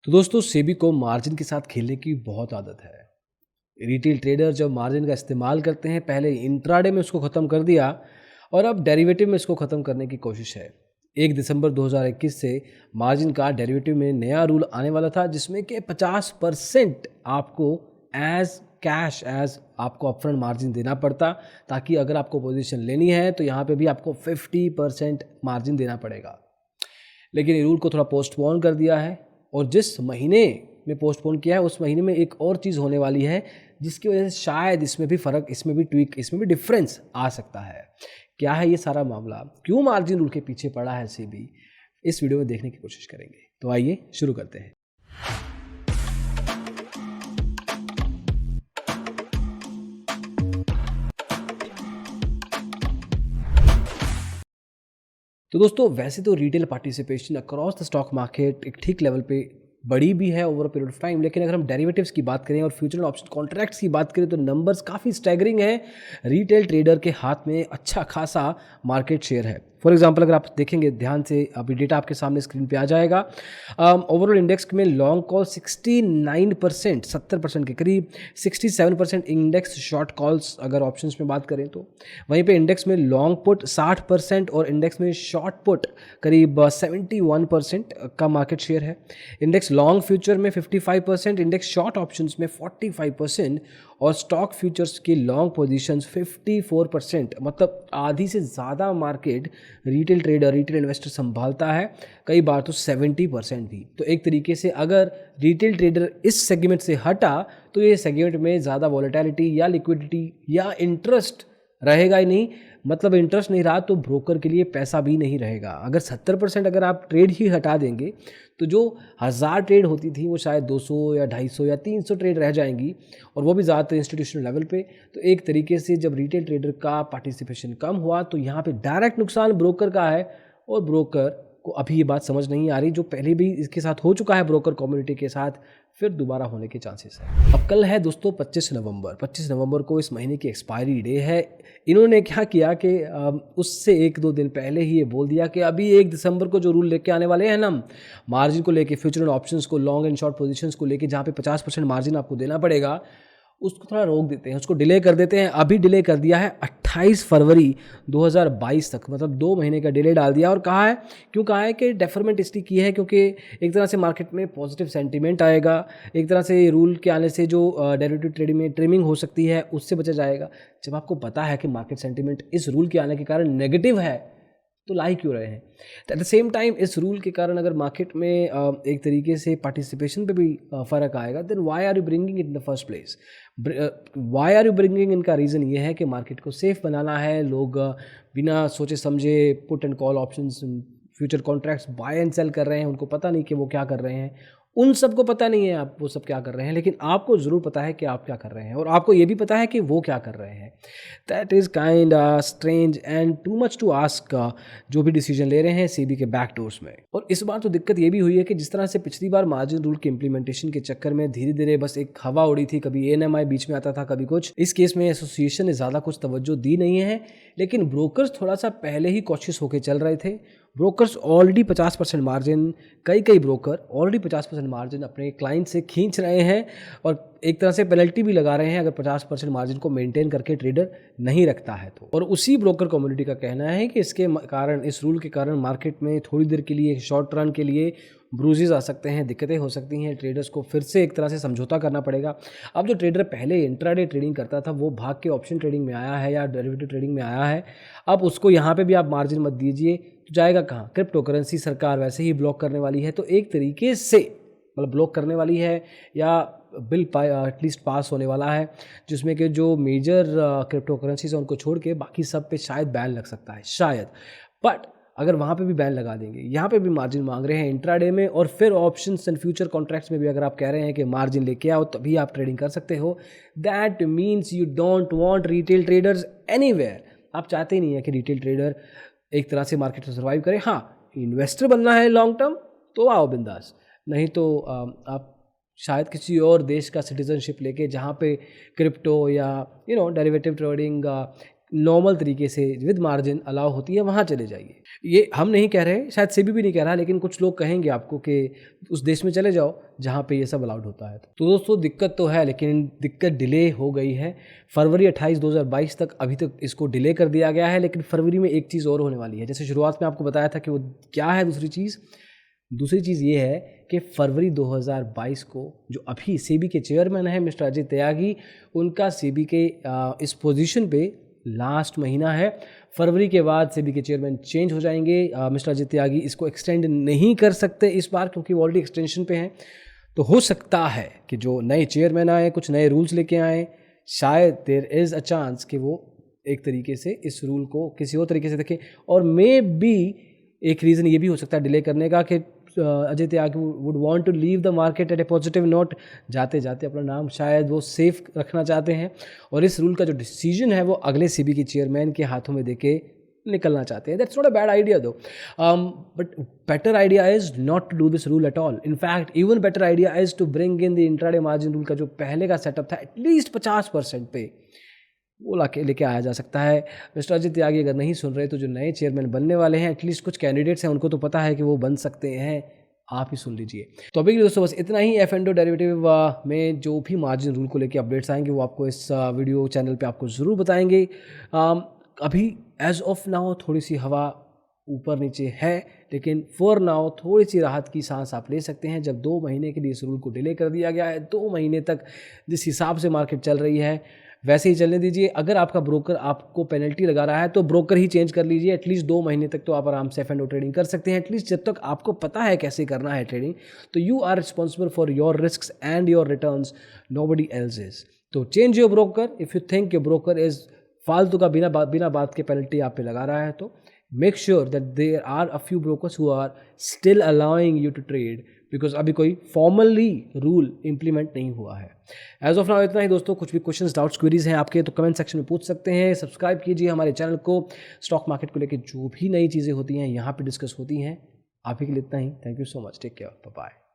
तो दोस्तों सेबी को मार्जिन के साथ खेलने की बहुत आदत है। रिटेल ट्रेडर जब मार्जिन का इस्तेमाल करते हैं, पहले इंट्राडे में उसको ख़त्म कर दिया और अब डेरिवेटिव में इसको ख़त्म करने की कोशिश है। 1 दिसंबर 2021 से मार्जिन का डेरिवेटिव में नया रूल आने वाला था, जिसमें कि 50% आपको एज कैश एज आपको अपफ्रंट मार्जिन देना पड़ता, ताकि अगर आपको पोजीशन लेनी है तो यहाँ पे भी आपको 50% मार्जिन देना पड़ेगा। लेकिन ये रूल को थोड़ा पोस्टपोन कर दिया है और जिस महीने में पोस्टपोन किया है उस महीने में एक और चीज़ होने वाली है, जिसकी वजह से शायद इसमें भी फ़र्क, इसमें भी ट्वीक, इसमें भी डिफरेंस आ सकता है। क्या है ये सारा मामला, क्यों मार्जिन रूल के पीछे पड़ा है सेबी, इस वीडियो में देखने की कोशिश करेंगे। तो आइए शुरू करते हैं। तो दोस्तों वैसे तो retail participation across the stock market एक ठीक लेवल पे बड़ी भी है over a period of time, लेकिन अगर हम डेरिवेटिव्स की बात करें और फ्यूचर एंड ऑप्शन कॉन्ट्रैक्ट्स की बात करें तो नंबर्स काफ़ी स्टैगरिंग है। रिटेल ट्रेडर के हाथ में अच्छा खासा मार्केट शेयर है। फॉर एग्जांपल अगर आप देखेंगे ध्यान से, अभी डेटा आपके सामने स्क्रीन पे आ जाएगा। ओवरऑल इंडेक्स में लॉन्ग कॉल 69%, 70% के करीब, 67% इंडेक्स शॉर्ट कॉल्स अगर ऑप्शंस में बात करें तो। वहीं पे इंडेक्स में लॉन्ग पुट 60% और इंडेक्स में शॉर्ट पुट करीब 71% का मार्केट शेयर है। इंडेक्स लॉन्ग फ्यूचर में 55%, इंडेक्स शॉर्ट ऑप्शंस में 45% और स्टॉक फ्यूचर्स की लॉन्ग पोजीशंस 54%। मतलब आधी से ज़्यादा market retail trader, retail investor संभालता है, कई बार तो 70% भी। तो एक तरीके से अगर रिटेल ट्रेडर इस सेगमेंट से हटा तो ये सेगमेंट में ज़्यादा वॉलेटिलिटी या लिक्विडिटी या इंटरेस्ट रहेगा ही नहीं। मतलब इंटरेस्ट नहीं रहा तो ब्रोकर के लिए पैसा भी नहीं रहेगा। अगर 70% अगर आप ट्रेड ही हटा देंगे तो जो 1000 ट्रेड होती थी वो शायद 200 या 250 या 300 ट्रेड रह जाएंगी, और वो भी ज़्यादातर इंस्टीट्यूशनल लेवल पे। तो एक तरीके से जब रिटेल ट्रेडर का पार्टिसिपेशन कम हुआ तो यहाँ पे डायरेक्ट नुकसान ब्रोकर का है, और ब्रोकर को अभी ये बात समझ नहीं आ रही, जो पहले भी इसके साथ हो चुका है ब्रोकर कम्युनिटी के साथ, फिर दोबारा होने के चांसेस है। अब कल है दोस्तों 25 नवंबर। 25 नवंबर को इस महीने की एक्सपायरी डे है। इन्होंने क्या किया कि उससे 1-2 दिन पहले ही ये बोल दिया कि अभी 1 दिसंबर को जो रूल लेके आने वाले हैं ना, मार्जिन को लेके, फ्यूचर एंड ऑप्शंस को, लॉन्ग एंड शॉर्ट पोजीशंस को लेके, जहाँ पे 50% मार्जिन आपको देना पड़ेगा, उसको थोड़ा रोक देते हैं, उसको डिले कर देते हैं। अभी डिले कर दिया है 28 फरवरी 2022 तक, मतलब 2 महीने का डिले डाल दिया। और कहा है, क्यों कहा है कि डेफरमेंट इसलिए की है क्योंकि एक तरह से मार्केट में पॉजिटिव सेंटीमेंट आएगा, एक तरह से रूल के आने से जो डेरिवेटिव ट्रेडिंग में ट्रिमिंग हो सकती है उससे बचा जाएगा। जब आपको पता है कि मार्केट सेंटीमेंट इस रूल के आने के कारण नेगेटिव है तो ला ही क्यों रहे हैं। एट द सेम टाइम इस रूल के कारण अगर मार्केट में एक तरीके से पार्टिसिपेशन पे भी फ़र्क आएगा, then why are you bringing in the first place. Why are you bringing इनका रीज़न ये है कि मार्केट को सेफ बनाना है। लोग बिना सोचे समझे put and call options, future contracts buy and sell कर रहे हैं, उनको पता नहीं कि वो क्या कर रहे हैं। उन सबको पता नहीं है आप वो सब क्या कर रहे हैं, लेकिन आपको ज़रूर पता है कि आप क्या कर रहे हैं, और आपको ये भी पता है कि वो क्या कर रहे हैं। That is kind strange and too much to ask, जो भी डिसीजन ले रहे हैं सेबी के बैक डोर्स में। और इस बार तो दिक्कत ये भी हुई है कि जिस तरह से पिछली बार मार्जिन रूल के इम्प्लीमेंटेशन के चक्कर में धीरे धीरे बस एक हवा उड़ी थी, कभी एएनएमआई बीच में आता था, कभी कुछ। इस केस में एसोसिएशन ने ज़्यादा कुछ तवज्जो दी नहीं है, लेकिन ब्रोकर्स थोड़ा सा पहले ही कॉशियस होकर चल रहे थे। ब्रोकर्स ऑलरेडी 50% मार्जिन, कई ब्रोकर ऑलरेडी 50% मार्जिन अपने क्लाइंट से खींच रहे हैं, और एक तरह से पेनल्टी भी लगा रहे हैं अगर 50% मार्जिन को मेंटेन करके ट्रेडर नहीं रखता है तो। और उसी ब्रोकर कम्युनिटी का कहना है कि इसके कारण, इस रूल के कारण मार्केट में थोड़ी देर के लिए, शॉर्ट रन के लिए ब्रूजेस आ सकते हैं, दिक्कतें हो सकती हैं। ट्रेडर्स को फिर से एक तरह से समझौता करना पड़ेगा। अब जो ट्रेडर पहले इंट्राडे ट्रेडिंग करता था वो भाग के ऑप्शन ट्रेडिंग में आया है या डेरिवेटिव ट्रेडिंग में आया है, अब उसको यहाँ पे भी आप मार्जिन मत दीजिए तो जाएगा कहाँ। क्रिप्टो करेंसी सरकार वैसे ही ब्लॉक करने वाली है, तो एक तरीके से मतलब ब्लॉक करने वाली है, या बिल एटलीस्ट पास होने वाला है, जिसमें कि जो मेजर क्रिप्टो करेंसीज हैं उनको छोड़ के बाकी सब पे शायद बैन लग सकता है, शायद। बट अगर वहाँ पे भी बैन लगा देंगे, यहाँ पे भी मार्जिन मांग रहे हैं इंट्राडे में, और फिर ऑप्शंस एंड फ्यूचर कॉन्ट्रैक्ट्स में भी अगर आप कह रहे हैं कि मार्जिन लेके आओ तभी आप ट्रेडिंग कर सकते हो, that means you don't want retail traders anywhere. आप चाहते ही नहीं है कि रिटेल ट्रेडर एक तरह से मार्केट में सर्वाइव करे। हाँ, इन्वेस्टर बनना है लॉन्ग टर्म तो आओ बिंदास, नहीं तो आप शायद किसी और देश का सिटीजनशिप लेके, जहाँ पे क्रिप्टो या डेरिवेटिव ट्रेडिंग नॉर्मल तरीके से विद मार्जिन अलाउ होती है वहाँ चले जाइए। ये हम नहीं कह रहे, शायद सेबी भी नहीं कह रहा, लेकिन कुछ लोग कहेंगे आपको कि उस देश में चले जाओ जहाँ पे ये सब अलाउड होता है। तो दोस्तों दिक्कत तो है, लेकिन दिक्कत डिले हो गई है। फरवरी 28 2022 तक अभी तक इसको डिले कर दिया गया है, लेकिन फरवरी में एक चीज़ और होने वाली है। जैसे शुरुआत में आपको बताया था कि वो क्या है दूसरी चीज़ ये है कि फरवरी 2022 को जो अभी सेबी के चेयरमैन हैं मिस्टर अजय त्यागी, उनका सेबी के इस पोजीशन पे लास्ट महीना है। फरवरी के बाद सेबी के चेयरमैन चेंज हो जाएंगे। मिस्टर अजय त्यागी इसको एक्सटेंड नहीं कर सकते इस बार, क्योंकि वो ऑलरेडी एक्सटेंशन पे हैं। तो हो सकता है कि जो नए चेयरमैन आए, कुछ नए रूल्स लेके आए, शायद देयर इज़ अ चांस कि वो एक तरीके से इस रूल को किसी और तरीके से देखें। और मे बी एक रीज़न ये भी हो सकता है डिले करने का कि Ajay Tyagi would want to leave the market at a positive note. जाते जाते अपना नाम शायद वो सेफ रखना चाहते हैं, और इस रूल का जो डिसीजन है वो अगले सेबी के चेयरमैन के हाथों में देके निकलना चाहते हैं। That's not a bad idea though, but better idea is not to do this rule at all. In fact even better idea is to bring in the intraday margin rule का जो पहले का सेटअप था एटलीस्ट 50% पे वो लेके आया जा सकता है। मिस्टर अजय त्यागी अगर नहीं सुन रहे तो जो नए चेयरमैन बनने वाले हैं, एटलीस्ट कुछ कैंडिडेट्स हैं, उनको तो पता है कि वो बन सकते हैं, आप ही सुन लीजिए। तो अभी दोस्तों बस इतना ही। F&O डेरिवेटिव में जो भी मार्जिन रूल को लेके अपडेट्स आएंगे वो आपको इस वीडियो चैनल पे आपको ज़रूर बताएंगे। अभी एज ऑफ नाउ थोड़ी सी हवा ऊपर नीचे है, लेकिन फॉर नाउ थोड़ी सी राहत की सांस आप ले सकते हैं। जब 2 महीने के लिए इस रूल को डिले कर दिया गया है, 2 महीने तक जिस हिसाब से मार्केट चल रही है वैसे ही चलने दीजिए। अगर आपका ब्रोकर आपको पेनल्टी लगा रहा है तो ब्रोकर ही चेंज कर लीजिए। एटलीस्ट 2 महीने तक तो आप आराम से F&O ट्रेडिंग कर सकते हैं। एटलीस्ट जब तक आपको पता है कैसे करना है ट्रेडिंग, तो you are responsible for your risks and your returns, nobody else is. तो change your broker if you think your broker is फालतू का बिना बात के पेनल्टी आप पे लगा रहा है। तो make sure that there are a few brokers who are still allowing you to trade, because अभी कोई फॉर्मली रूल इंप्लीमेंट नहीं हुआ है। एज ऑफ नाउ इतना ही दोस्तों। कुछ भी क्वेश्चंस, डाउट्स, क्वेरीज हैं आपके तो कमेंट सेक्शन में पूछ सकते हैं। सब्सक्राइब कीजिए हमारे चैनल को। स्टॉक मार्केट को लेकर जो भी नई चीज़ें होती हैं यहाँ पे डिस्कस होती हैं। आप ही के लिए इतना ही। Thank you so much. Take care. Bye bye.